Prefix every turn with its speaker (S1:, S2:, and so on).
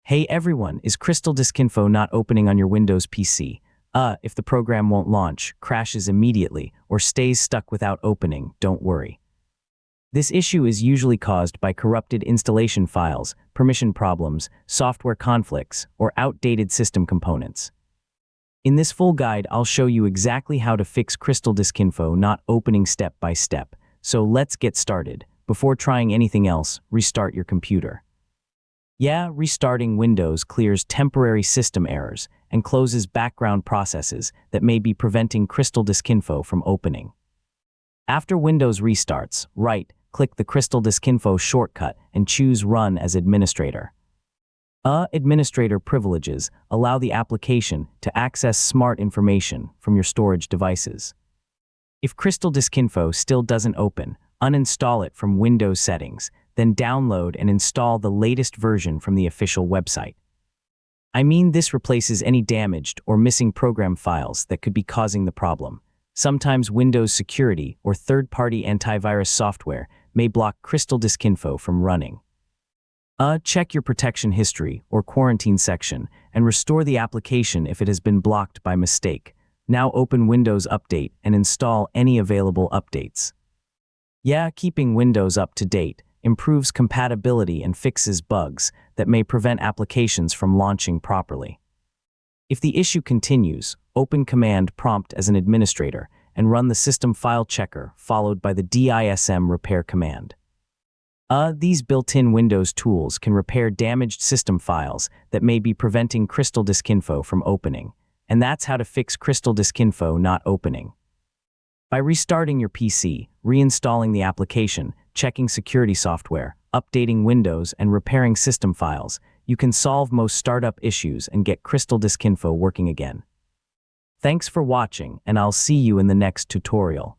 S1: Hey everyone, is CrystalDiskInfo not opening on your Windows PC? If the program won't launch, crashes immediately, or stays stuck without opening, don't worry. This issue is usually caused by corrupted installation files, permission problems, software conflicts, or outdated system components. In this full guide, I'll show you exactly how to fix CrystalDiskInfo not opening step by step. So let's get started. Before trying anything else, restart your computer. Restarting Windows clears temporary system errors and closes background processes that may be preventing CrystalDiskInfo from opening. After Windows restarts, right-click the CrystalDiskInfo shortcut and choose Run as Administrator. Administrator privileges allow the application to access smart information from your storage devices. If CrystalDiskInfo still doesn't open, uninstall it from Windows Settings, then download and install the latest version from the official website. This replaces any damaged or missing program files that could be causing the problem. Sometimes Windows security or third-party antivirus software may block CrystalDiskInfo from running. Check your protection history or quarantine section and restore the application if it has been blocked by mistake. Now open Windows Update and install any available updates. Keeping Windows up to date improves compatibility and fixes bugs that may prevent applications from launching properly. If the issue continues, open Command Prompt as an administrator and run the System File Checker followed by the DISM Repair command. These built-in Windows tools can repair damaged system files that may be preventing CrystalDiskInfo from opening, and that's how to fix CrystalDiskInfo not opening. By restarting your PC, reinstalling the application, checking security software, updating Windows, and repairing system files, you can solve most startup issues and get CrystalDiskInfo working again. Thanks for watching, and I'll see you in the next tutorial.